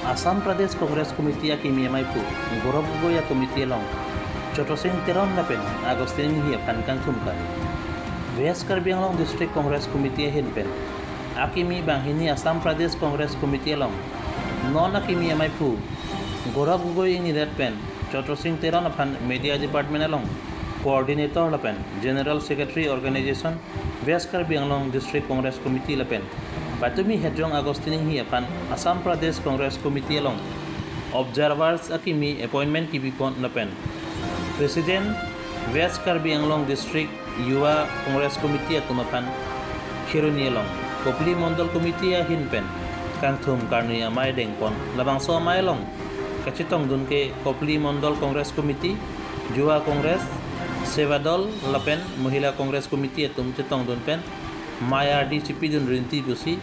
Assam Pradesh Congress Committee Akimi Maipu, Goroboya Committee along, Chotosing Teron Lapen, Agustin here, Pankang Tumkan. West Karbi Anglong District Congress Committee Hinpen, Akimi Banghini Assam Pradesh Congress Committee along, Non Akimi Maipu, Goroboya in that pen, Chotosing Teron upon Media Department along, Coordinator Lapen, General Secretary Organization, West Karbi Anglong District Congress Committee Lapen. Patumi Hedjong Agustin here pan Assam Pradesh Congress Committee along Observers Akimi Appointment Kibipon Lapen President West Karbi Anglong District Yuwa Congress Committee Atumapan Khiruni along Kopli Mondal Committee Hinpen Kanthum Karnia Maidengpon Labangso Mailong Kachitong Dunke Kopli Mondal Congress Committee Yuwa Congress Sevadol Lapen Mohila Congress Committee Atum Chitong Dunpen Maya DCP Dun Rinti Busi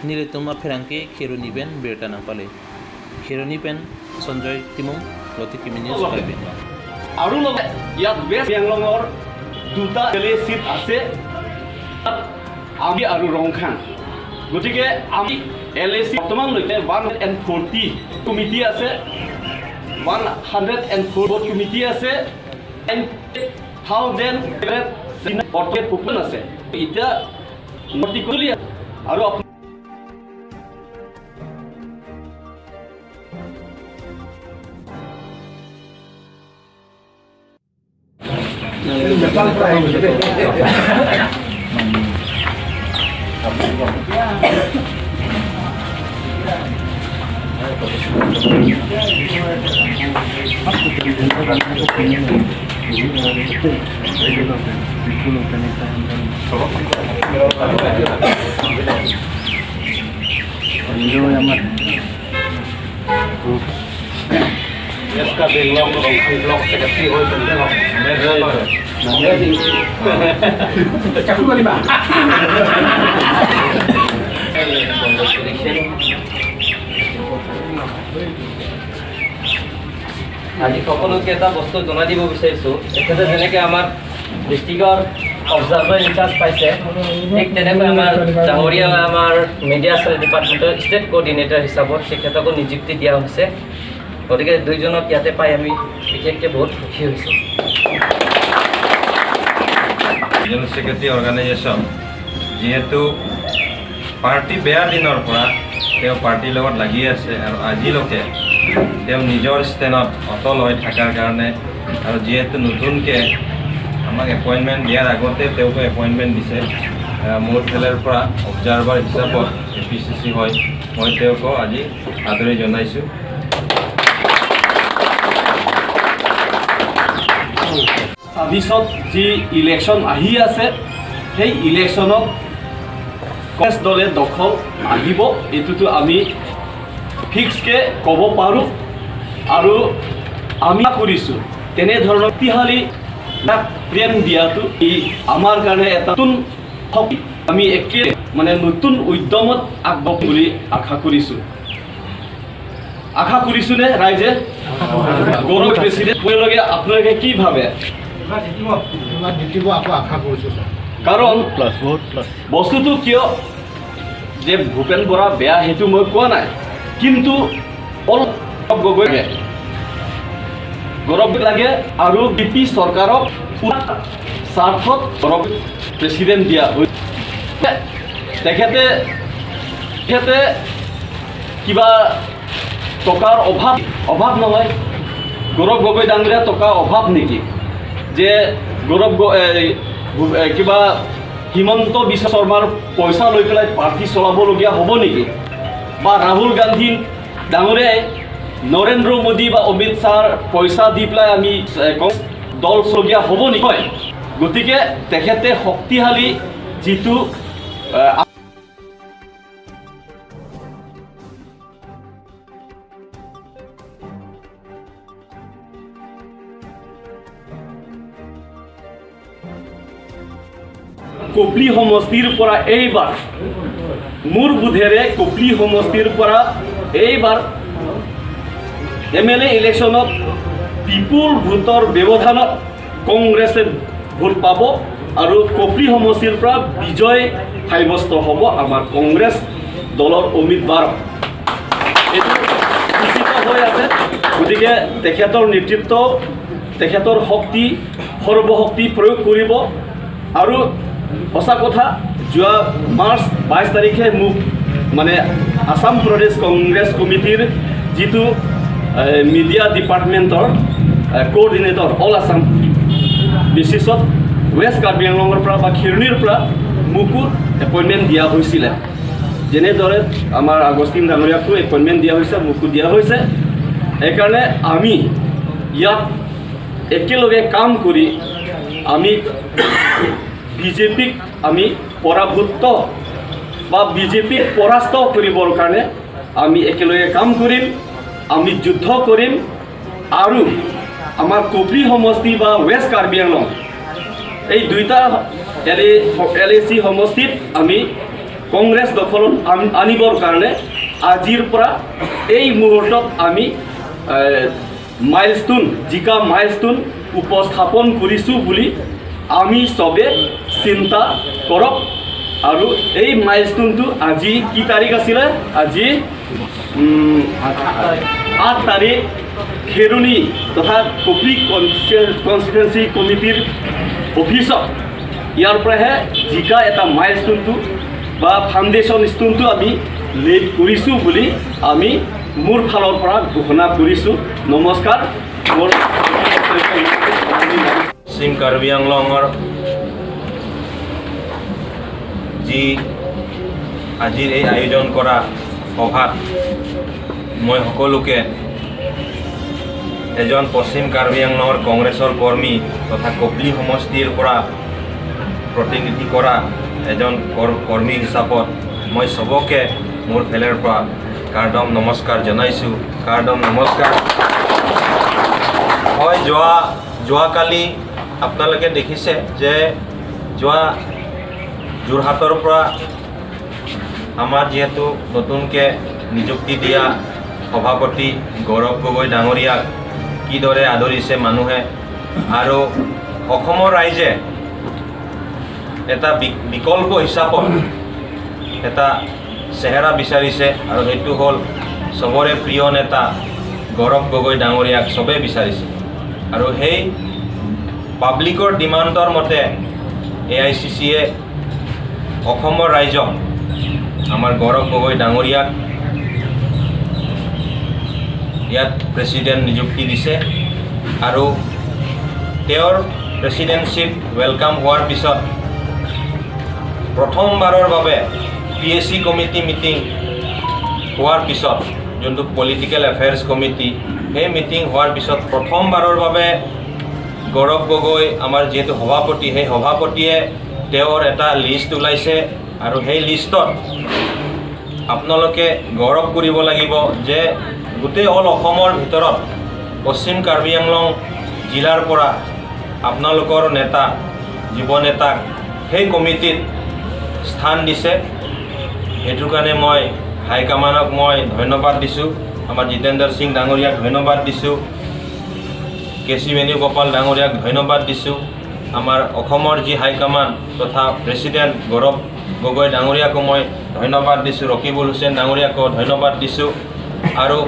Niletuma Peranke Khiruni Ben Bertanang Pale Khiruni Pen Sanjoy Timung Loti Kiminius Karbi Aru log yat West Bangalore duta ele seat ase ami aru rongkhan gotike ami LAC বর্তমান লৈকে 140 committee আছে 104 vote committee আছে 1000 বর্তমান পুকুন আছে এটা মটিকলি আৰু इसका block secretary हो चाकू वाली बात আজি সকলোকে এটা বস্তু জনাই দিব বিচাৰিছো এখেতে যেনেকৈ আমাৰ ডিষ্ট্ৰিক্টৰ অবজাৰ্ভাৰ ইনচাৰ্জ পাইছে ঠিক তেনেকৈ আমাৰ ডাঙৰীয়া আমাৰ মিডিয়া সেল ডিপাৰ্টমেণ্টৰ ষ্টেট কোঅৰ্ডিনেটৰ হিচাপত তেখেতকো নিযুক্তি দিয়া হৈছে গতিকে দুইজনক ইয়াতে পাই আমি বিশেষকৈ বহুত সুখী হৈছোঁ জেনাৰেল সেক্ৰেটাৰী অৰ্গেনাইজেশ্যন যেহেতু পাৰ্টি বেয়া দিনৰ পৰা তেওঁ পাৰ্টিৰ লগত লাগি আছে আৰু আজিলৈকে তেওঁ নিজৰ ষ্টেণ্ডত অটল হৈ থকাৰ কাৰণে আৰু যেহেতু নতুনকৈ আমাক এপইণ্টমেণ্ট দিয়াৰ আগতে তেওঁকো এপইণ্টমেণ্ট দিছে মোৰ ফালৰ পৰা অবজাৰ্ভাৰ হিচাপত APCC হয় মই তেওঁকো আজি আদৰণি জনাইছোঁ ছাব্বিছত যি ইলেকশ্যন আহি আছে সেই ইলেকশ্যনত কংগ্ৰেছ দলে দখল আহিব এইটোতো আমি ফিক্সকৈ ক'ব পাৰোঁ আৰু আমি কৰিছোঁ তেনেধৰণৰ শক্তিশালী প্ৰেম দিয়াটো ই আমাৰ কাৰণে এটা নতুন শক্তি আমি একে মানে নতুন উদ্যমত আগবাঢ়িম বুলি আশা কৰিছোঁনে ৰাইজে গৌৰৱ প্ৰেচিডেণ্ট হ'বলগীয়া আপোনালোকে কি ভাবে কাৰণ বস্তুটো কিয় যে ভূপেন বৰা বেয়া সেইটো মই কোৱা নাই কিন্তু গৌৰৱ লাগে আৰু বিপি চৰকাৰক স্বাৰ্থত গৌৰৱ প্ৰেচিডেণ্ট দিয়া হৈছে তেখেতে কিবা টকাৰ অভাৱ নহয় গৌৰৱ গগৈ ডাঙৰীয়া টকাৰ অভাৱ নেকি যে গৌৰৱ কিবা হিমন্ত বিশ্ব শৰ্মাৰ পইচা লৈ পেলাই পাৰ্টি চলাবলগীয়া হ'ব নেকি বা ৰাহুল গান্ধী ডাঙৰীয়াই নৰেন্দ্ৰ মোদী বা অমিত শ্বাহৰ পইচা দি পেলাই আমি দল চলগীয়া হ'ব নেকি গতিকে তেখেতে শক্তিশালী যিটো কপলি সমষ্টিৰ পৰা এইবাৰ মোৰ বুধেৰে কপলি সমষ্টিৰ পৰা এইবাৰ MLA ইলেকশ্যনত পিপুল ভোটৰ ব্যৱধানত কংগ্ৰেছে ভোট পাব আৰু কপলি সমষ্টিৰ পৰা বিজয় সাব্যস্ত হ'ব আমাৰ কংগ্ৰেছ দলৰ উম্মিদবাৰ গতিকে তেখেতৰ নেতৃত্ব তেখেতৰ শক্তি সৰ্বশক্তি প্ৰয়োগ কৰিব আৰু সঁচা কথা যোৱা মাৰ্চ 22 তাৰিখে মোক মানে আসাম প্ৰদেশ কংগ্ৰেছ কমিটিৰ যিটো মিডিয়া ডিপাৰ্টমেণ্টৰ কোঅৰ্ডিনেটৰ অল আসাম বেচিছত ৱেষ্ট কাৰ্বি আংলঙৰ পৰা বা খিৰনিৰ পৰা মোকো এপইণ্টমেণ্ট দিয়া হৈছিলে যেনেদৰে আমাৰ আগষ্টিন ডাঙৰীয়াকো এপইণ্টমেণ্ট দিয়া হৈছে মোকো দিয়া হৈছে সেইকাৰণে আমি ইয়াত একেলগে কাম কৰি আমি বিজেপিক আমি পৰাভূত বা বিজেপিক পৰাস্ত কৰিবৰ কাৰণে আমি একেলগে কাম কৰিম আমি যুদ্ধ কৰিম আৰু আমাৰ কপৰি সমষ্টি বা ৱেষ্ট কাৰ্বি আংলং এই দুইটা LAC সমষ্টিত আমি কংগ্ৰেছ দখলত আনিবৰ কাৰণে আজিৰ পৰা এই মুহূৰ্তত আমি মাইলষ্টোন জিকা মাইলষ্টোন উপস্থাপন কৰিছোঁ বুলি আমি চবে চিন্তা কৰক আৰু এই মাইলষ্টোনটো আজি কি তাৰিখ আছিলে আজি 8 তাৰিখ খেৰুনি তথা কপৰি কনষ্টিটুৱেঞ্চি কমিটিৰ অফিচত ইয়াৰ পৰাহে জিকা এটা মাইলষ্টোনটো বা ফাউণ্ডেশ্যন ষ্টোনটো আমি লেট কৰিছোঁ বুলি আমি মোৰ ফালৰ পৰা ঘোষণা কৰিছোঁ নমস্কাৰ মোৰ পশ্চিম কাৰ্বি আংলঙৰ যি আজিৰ এই আয়োজন কৰা সভাত মই সকলোকে এজন পশ্চিম কাৰ্বি আংলঙৰ কংগ্ৰেছৰ কৰ্মী তথা কপলি সমষ্টিৰ পৰা প্ৰতিনিধি কৰা এজন কৰ্মী হিচাপত মই চবকে মোৰ ফালৰ পৰা কাৰ্ডম নমস্কাৰ জনাইছোঁ কাৰ্ডম নমস্কাৰ হয় যোৱাকালি আপোনালোকে দেখিছে যে যোৰহাটৰ পৰা আমাৰ যিহেতু নতুনকৈ নিযুক্তি দিয়া সভাপতি গৌৰৱ গগৈ ডাঙৰীয়াক কিদৰে আদৰিছে মানুহে আৰু অসমৰ ৰাইজে এটা বিকল্প হিচাপত এটা চেহেৰা বিচাৰিছে আৰু সেইটো হ'ল চবৰে প্ৰিয় নেতা গৌৰৱ গগৈ ডাঙৰীয়াক চবেই বিচাৰিছে আৰু সেই পাব্লিকৰ ডিমাণ্ডৰ মতে AICCয়ে অসমৰ ৰাইজক আমাৰ গৌৰৱ গগৈ ডাঙৰীয়াক ইয়াত প্ৰেছিডেণ্ট নিযুক্তি দিছে আৰু তেওঁৰ প্ৰেছিডেণ্টশ্বিপ ৱেলকাম হোৱাৰ পিছত প্ৰথমবাৰৰ বাবে PAC কমিটি মিটিং হোৱাৰ পিছত যোনটো পলিটিকেল এফেয়াৰ্ছ কমিটি সেই মিটিং হোৱাৰ পিছত প্ৰথমবাৰৰ বাবে গৌৰৱ গগৈ আমাৰ যিহেতু সভাপতি সেই সভাপতিয়ে তেওঁৰ এটা লিষ্ট ওলাইছে আৰু সেই লিষ্টত আপোনালোকে গৌৰৱ কৰিব লাগিব যে গোটেই অল অসমৰ ভিতৰত পশ্চিম কাৰ্বি আংলং জিলাৰ পৰা আপোনালোকৰ নেতা যুৱ নেতাক সেই কমিটিত স্থান দিছে সেইটোৰ কাৰণে মই হাইকমাণ্ডক মই ধন্যবাদ দিছোঁ আমাৰ জিতেন্দ্ৰ সিং ডাঙৰীয়াক ধন্যবাদ দিছোঁ KC বেণুগোপাল ডাঙৰীয়াক ধন্যবাদ দিছোঁ আমাৰ অসমৰ যি হাইকমাণ্ড তথা প্ৰেছিডেণ্ট গৌৰৱ গগৈ ডাঙৰীয়াকো মই ধন্যবাদ দিছোঁ ৰকিবুল হুছেইন ডাঙৰীয়াকো ধন্যবাদ দিছোঁ আৰু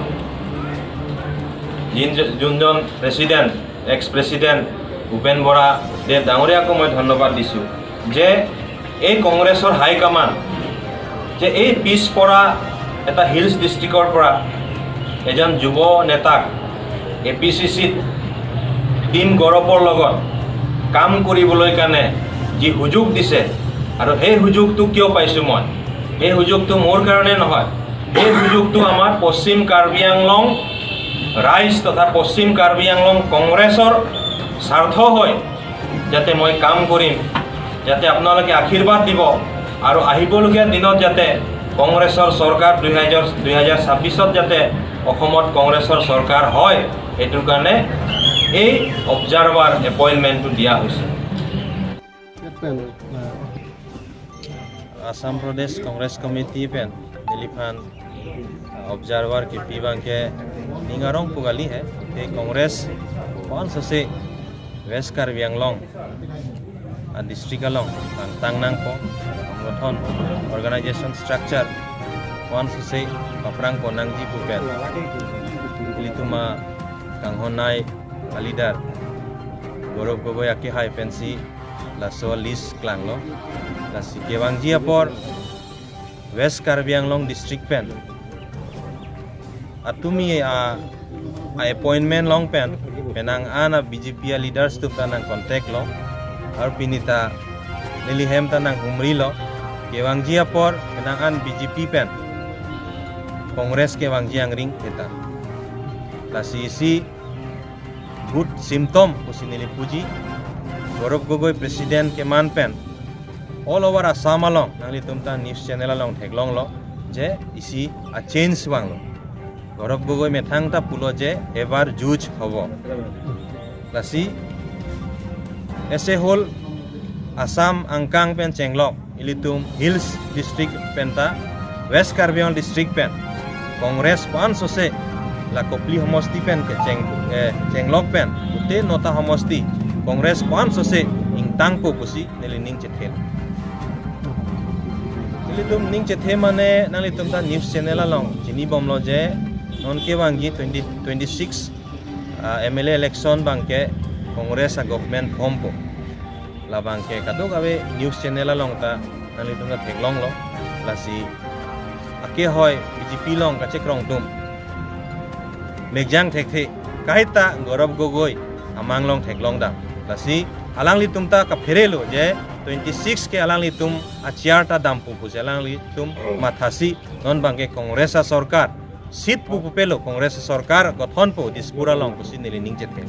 যোনজন president ex president Bhupen Bora দেৱ ডাঙৰীয়াকো মই ধন্যবাদ দিছোঁ যে এই কংগ্ৰেছৰ হাইকমাণ্ড যে এই পিছপৰা এটা হিলছ ডিষ্ট্ৰিক্টৰ পৰা এজন যুৱ নেতাক APCCত টিম গৌৰৱৰ লগত কাম কৰিবলৈ কাৰণে যি সুযোগ দিছে আৰু সেই সুযোগটো কিয় পাইছোঁ মই সেই সুযোগটো মোৰ কাৰণে নহয় এই সুযোগটো আমাৰ পশ্চিম কাৰ্বি আংলং ৰাইজ তথা পশ্চিম কাৰ্বি আংলং কংগ্ৰেছৰ স্বাৰ্থ হৈ যাতে মই কাম কৰিম যাতে আপোনালোকে আশীৰ্বাদ দিব আৰু আহিবলগীয়া দিনত যাতে কংগ্ৰেছৰ চৰকাৰ 2026ত যাতে অসমত কংগ্ৰেছৰ চৰকাৰ হয় এইটোৰ কাৰণে এই অবজাৰভাৰ এপইণ্টমেণ্টটো দিয়া হৈছে আসাম প্ৰদেশ কংগ্ৰেছ কমিটি পেন দিলীপান ऑब्जर्वर के पीवां के निगारों पुगाली है कि कांग्रेस 500 से वेस्ट कार्बी आंगलंग डिस्ट्रिक्ट आलंग तांगनांग को संगठन ऑर्गेनाइजेशन स्ट्रक्चर 500 से पपरांग को नांगजी पुपेन लितुमा kanghonai leader Gorob Gogoi aki hai pensi la so list klanglo la si kewangji apor West Karbi Anglong district pen atumi a appointment long pen penang ana BJP leaders tu tanang contact lo ar pinita lilihem tanang humri lo kewangji apor penang an BJP pen Kongres kewangji angring kita la si good symptom usinili puji Gorob Gogoi president ke man pen all over Assam along nangli tumta news channel along theklong lo je isi a change wang lo Gorob Gogoi methang ta pulo je ebar juj hobo lasi ese hol Assam angkang pen chenglok ilitum hills district penta West Karbi Anglong district pen Kongres pan sose la kopli homosti pen ke chenglok pen ute nota homosti Kongres pan sose ingtang po kusi nelining chethel nilitum ning chethe mane nalitum ta news channel along jini bomlo je non ke wangi 2026 MLA election bangke Kongres a government hompo la bangke kadok awe news channel along ta nalitum ta theklong lo lasi ake hoy BJP long kache krong tum megjang thekhe kaita Gorob Gogoi amang long theklong da lasi alang litum ta ka pherelo je 26 ke alang litum achiarta dampu puse alang litum mathasi non bangke Kongresa Sarkar sit pu pelo Kongresa Sarkar gothon po dispura long pusi nili ning jethe